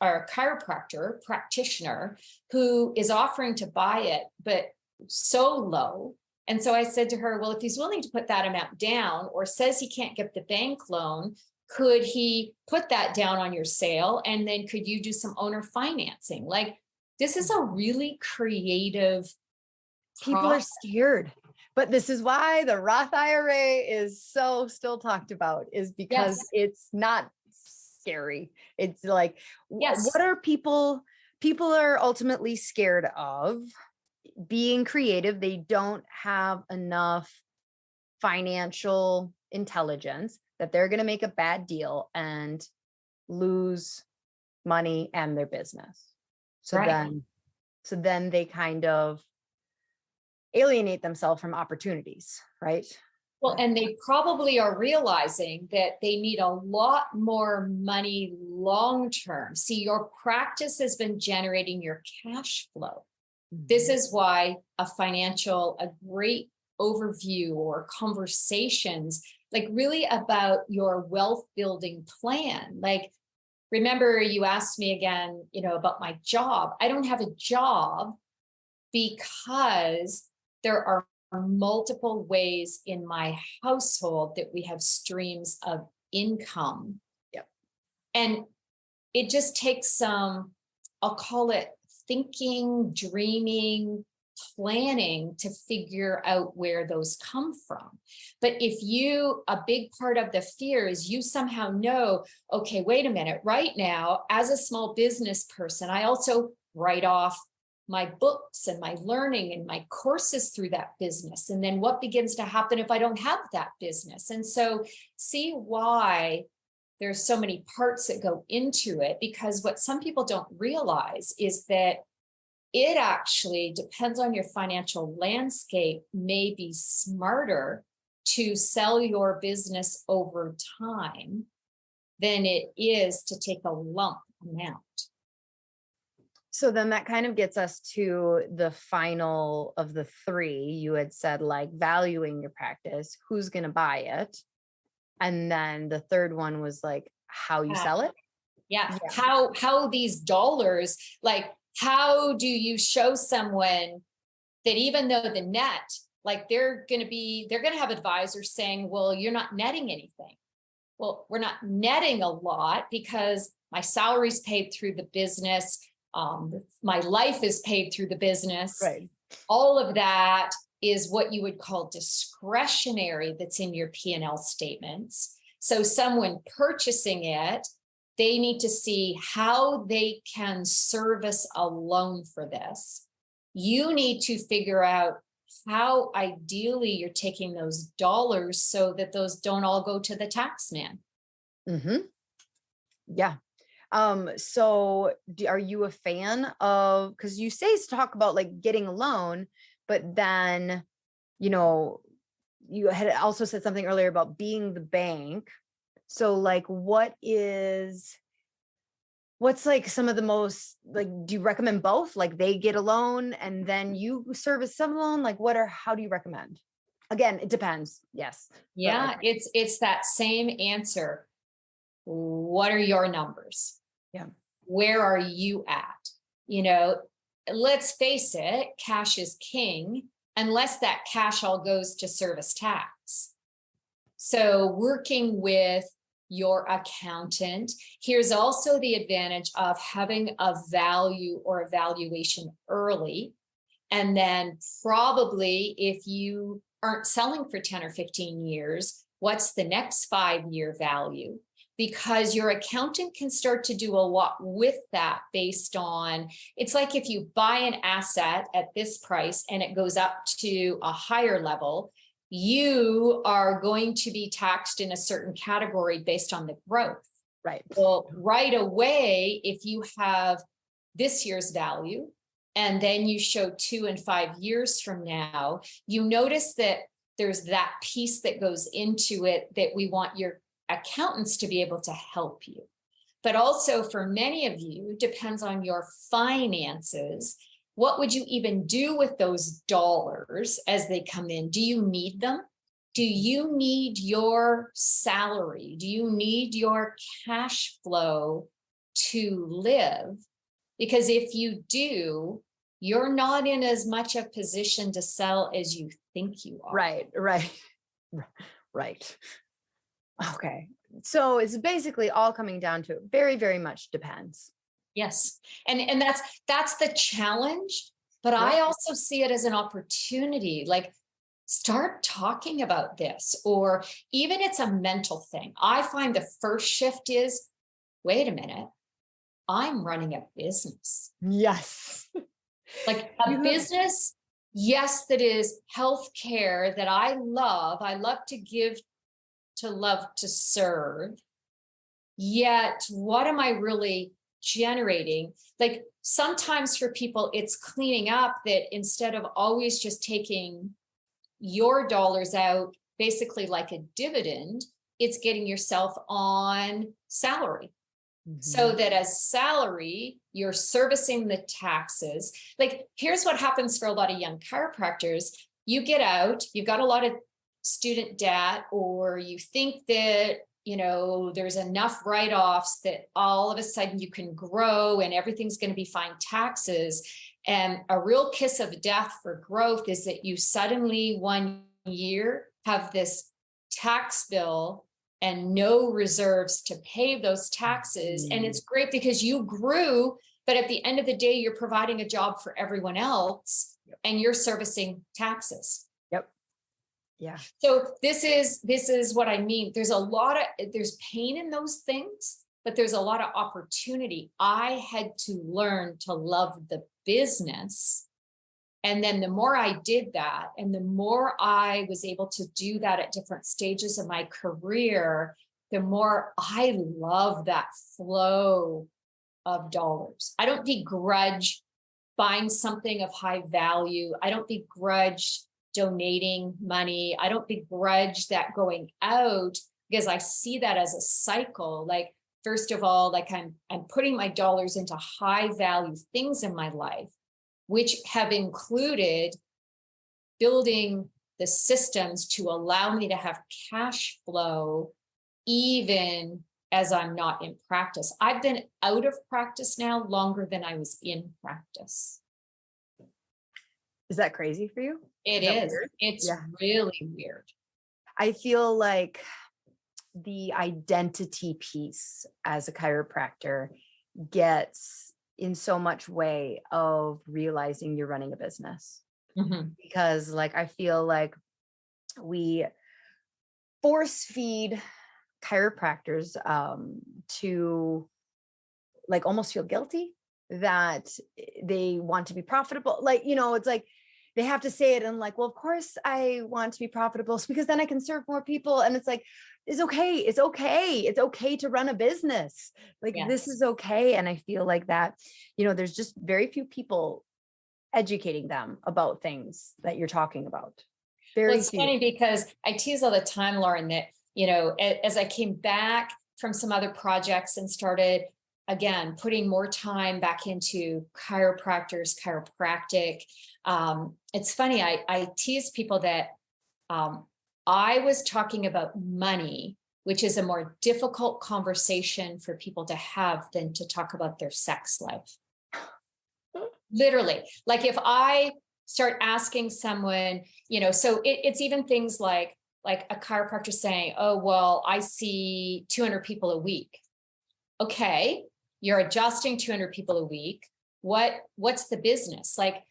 chiropractor practitioner who is offering to buy it, but so low. And so I said to her, well, if he's willing to put that amount down, or says he can't get the bank loan, Could he put that down on your sale? And then could you do some owner financing? Like, this is a really creative.
People are scared, but this is why the Roth IRA is so still talked about, is because it's not scary. It's like, what are people are ultimately scared of? Being creative. They don't have enough financial intelligence that they're going to make a bad deal and lose money and their business. So then they kind of alienate themselves from opportunities, right?
Well, and they probably are realizing that they need a lot more money long term. See, your practice has been generating your cash flow. This is why a great overview or conversations, like really about your wealth building plan. Like, remember you asked me again, about my job. I don't have a job because there are multiple ways in my household that we have streams of income.
Yep.
And it just takes some, I'll call it thinking, dreaming, planning to figure out where those come from. But a big part of the fear is you somehow know, okay, wait a minute, right now, as a small business person, I also write off my books and my learning and my courses through that business. And then what begins to happen if I don't have that business? And so see why there's so many parts that go into it, because what some people don't realize is that it actually depends on your financial landscape, may be smarter to sell your business over time than it is to take a lump amount.
So then that kind of gets us to the final of the three. You had said, like, valuing your practice, who's going to buy it? And then the third one was like how you sell it.
Yeah. How these dollars, like, how do you show someone that even though the net, like they're going to have advisors saying, well, you're not netting anything. Well, we're not netting a lot because my salary's paid through the business. My life is paid through the business.
Right.
All of that is what you would call discretionary that's in your P&L statements. So someone purchasing it, they need to see how they can service a loan for this. You need to figure out how ideally you're taking those dollars so that those don't all go to the tax man.
Mm-hmm. Yeah. So are you a fan of, because you say talk about like getting a loan, but then, you had also said something earlier about being the bank. So like, what's like some of the most, like, do you recommend both? Like they get a loan and then you service some loan? Like how do you recommend? Again, it depends. Yes.
Yeah. It's that same answer. What are your numbers?
Yeah.
Where are you at? Let's face it, cash is king, unless that cash all goes to service tax. So working with your accountant, here's also the advantage of having a value or evaluation early. And then probably if you aren't selling for 10 or 15 years, what's the next 5-year value? Because your accountant can start to do a lot with that based on, it's like if you buy an asset at this price and it goes up to a higher level, you are going to be taxed in a certain category based on the growth.
Right.
Well, right away, if you have this year's value and then you show 2 and 5 years from now, you notice that there's that piece that goes into it that we want your accountants to be able to help you. But also for many of you, depends on your finances. What would you even do with those dollars as they come in? Do you need them? Do you need your salary? Do you need your cash flow to live? Because if you do, you're not in as much a position to sell as you think you are.
Right. Okay. So it's basically all coming down to it. Very, very much depends.
Yes. And that's the challenge, but I also see it as an opportunity. Like, start talking about this, or even it's a mental thing. I find the first shift is, wait a minute, I'm running a business.
Yes.
Like a business, yes, that is healthcare that I love. I love to give, to love to serve. Yet, what am I really generating? Like, sometimes for people, it's cleaning up that instead of always just taking your dollars out, basically like a dividend, it's getting yourself on salary. So that as salary, you're servicing the taxes. Like, here's what happens for a lot of young chiropractors. You get out, you've got a lot of student debt, or you think that, there's enough write-offs that all of a sudden you can grow and everything's going to be fine taxes. And a real kiss of death for growth is that you suddenly 1 year have this tax bill and no reserves to pay those taxes. And it's great because you grew, but at the end of the day, you're providing a job for everyone else and you're servicing taxes.
Yep. Yeah.
So this is what I mean. There's pain in those things, but there's a lot of opportunity. I had to learn to love the business. And then the more I did that, and the more I was able to do that at different stages of my career, the more I love that flow of dollars. I don't begrudge buying something of high value. I don't begrudge donating money. I don't begrudge that going out, because I see that as a cycle. Like, first of all, like I'm putting my dollars into high value things in my life, which have included building the systems to allow me to have cash flow, even as I'm not in practice. I've been out of practice now longer than I was in practice.
Is that crazy for you?
It is. It's really weird.
I feel like the identity piece as a chiropractor gets in so much way of realizing you're running a business. Because like, I feel like we force feed chiropractors to like almost feel guilty that they want to be profitable. Like, it's like they have to say it and like, well, of course I want to be profitable because then I can serve more people. And it's like, it's okay. It's okay. It's okay to run a business. Like, this is okay. And I feel like that, there's just very few people educating them about things that you're talking about.
It's funny because I tease all the time, Lauryn, that, as I came back from some other projects and started, again, putting more time back into chiropractic. It's funny, I tease people that I was talking about money, which is a more difficult conversation for people to have than to talk about their sex life. Literally, like if I start asking someone, so it's even things like a chiropractor saying, oh, well, I see 200 people a week. Okay, you're adjusting 200 people a week. What's the business? Like,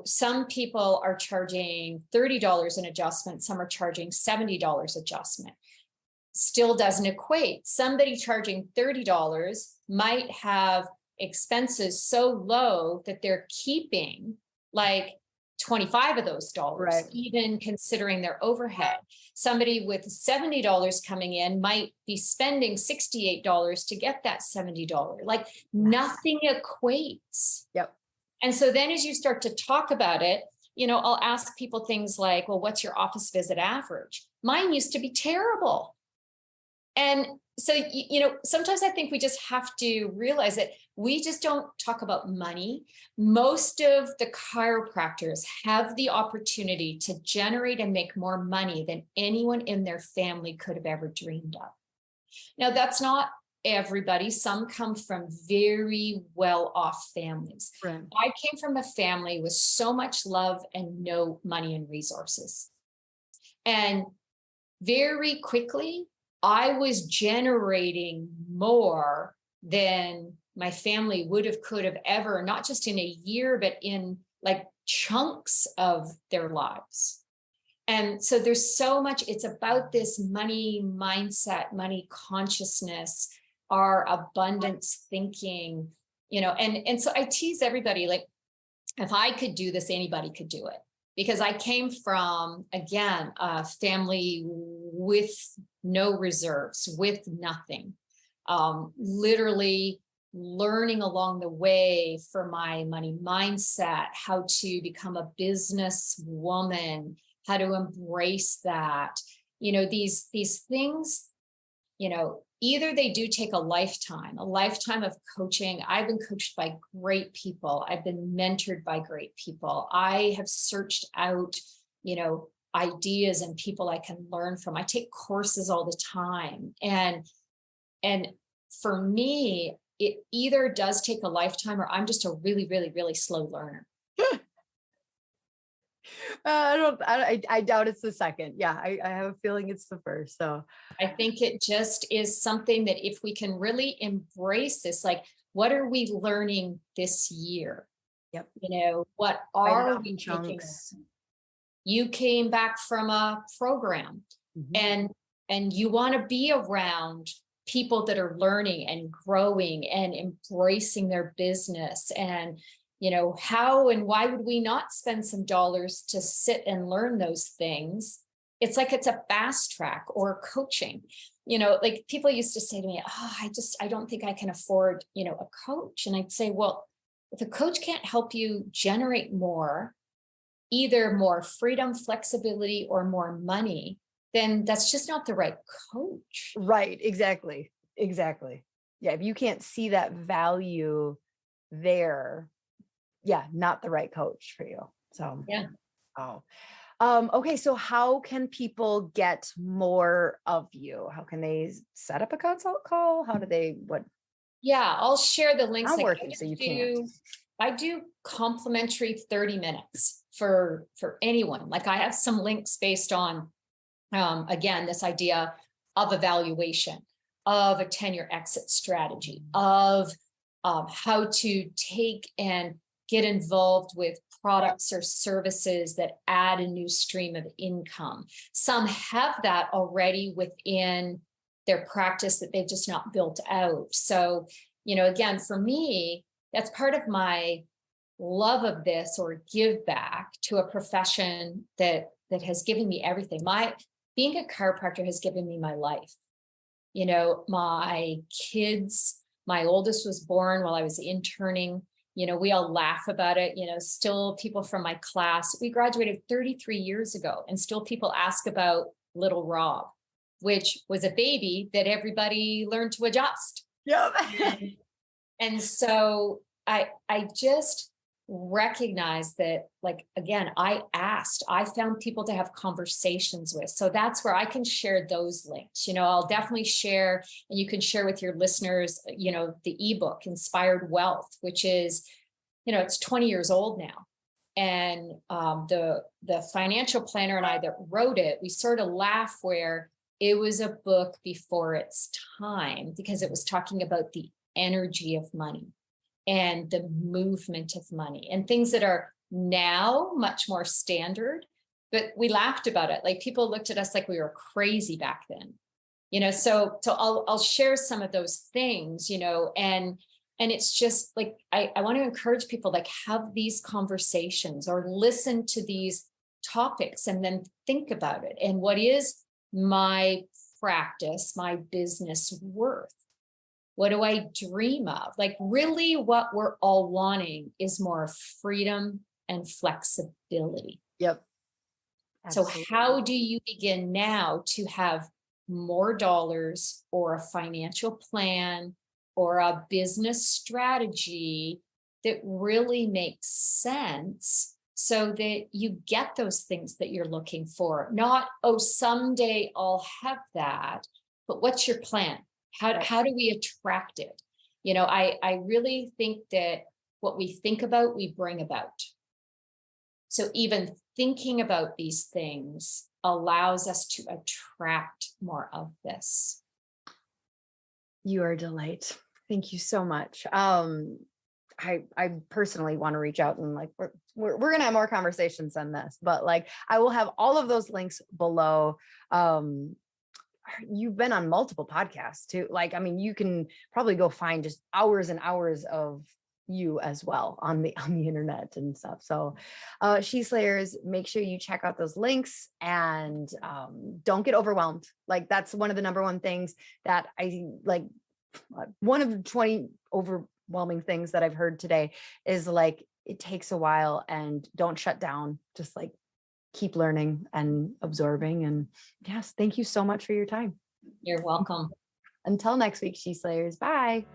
some people are charging $30 an adjustment. Some are charging $70 adjustment. Still doesn't equate. Somebody charging $30 might have expenses so low that they're keeping like 25 of those dollars, even considering their overhead. Somebody with $70 coming in might be spending $68 to get that $70. Like, nothing equates.
Yep.
And so then as you start to talk about it, I'll ask people things like, well, what's your office visit average? Mine used to be terrible. And so, sometimes I think we just have to realize that we just don't talk about money. Most of the chiropractors have the opportunity to generate and make more money than anyone in their family could have ever dreamed of. Now, that's not everybody. Some come from very well-off families.
Right.
I came from a family with so much love and no money and resources. And very quickly, I was generating more than my family could have ever, not just in a year, but in like chunks of their lives. And so there's so much, it's about this money mindset, money consciousness, our abundance thinking, and so I tease everybody, like, if I could do this, anybody could do it. Because I came from, again, a family with no reserves, with nothing. Literally learning along the way for my money mindset, how to become a business woman, how to embrace that. These things, either they do take a lifetime of coaching. I've been coached by great people. I've been mentored by great people. I have searched out, ideas and people I can learn from. I take courses all the time. And for me, it either does take a lifetime or I'm just a really, really, really slow learner.
I doubt it's the second. Yeah, I have a feeling it's the first. So
I think it just is something that if we can really embrace this, like, what are we learning this year?
Yep.
What are we taking? You came back from a program, and you want to be around people that are learning and growing and embracing their business. And how and why would we not spend some dollars to sit and learn those things? It's like it's a fast track or coaching. Like people used to say to me, I don't think I can afford, a coach. And I'd say, well, if a coach can't help you generate more, either more freedom, flexibility, or more money, then that's just not the right coach.
Right. Exactly. Yeah. If you can't see that value there, not the right coach for you. So,
yeah.
Okay. So how can people get more of you? How can they set up a consult call? How do they, what?
Yeah, I'll share the links.
I'm working, so you can't.
I do complimentary 30 minutes for anyone. Like I have some links based on, again, this idea of evaluation, of a 10-year exit strategy, of how to take and get involved with products or services that add a new stream of income. Some have that already within their practice that they've just not built out. So, again, for me, that's part of my love of this, or give back to a profession that has given me everything. Being a chiropractor has given me my life. My kids, my oldest was born while I was interning. We all laugh about it. Still people from my class, we graduated 33 years ago, and still people ask about little Rob, which was a baby that everybody learned to adjust.
Yep.
And so I just recognize that, like, again, I found people to have conversations with. So that's where I can share those links. I'll definitely share, and you can share with your listeners, the ebook Inspired Wealth, which is, it's 20 years old now. And the financial planner and I that wrote it, we sort of laugh where it was a book before its time, because it was talking about the energy of money and the movement of money and things that are now much more standard. But we laughed about it. Like people looked at us like we were crazy back then, so I'll share some of those things, and it's just like, I want to encourage people, like, have these conversations or listen to these topics and then think about it. And what is my practice, my business worth? What do I dream of? Like, really what we're all wanting is more freedom and flexibility.
Yep.
Absolutely. So how do you begin now to have more dollars, or a financial plan, or a business strategy that really makes sense, so that you get those things that you're looking for? Not, someday I'll have that, but what's your plan? How do we attract it? I really think that what we think about, we bring about. So even thinking about these things allows us to attract more of this.
You are a delight. Thank you so much. I personally want to reach out and like we're gonna have more conversations on this, but like I will have all of those links below. You've been on multiple podcasts too. Like, I mean, you can probably go find just hours and hours of you as well on the internet and stuff. So She Slayers, make sure you check out those links and don't get overwhelmed. Like that's one of the number one things that I like. One of the 20 overwhelming things that I've heard today is like, it takes a while and don't shut down. Just like keep learning and absorbing. And yes, thank you so much for your time.
You're welcome.
Until next week, She Slayers. Bye.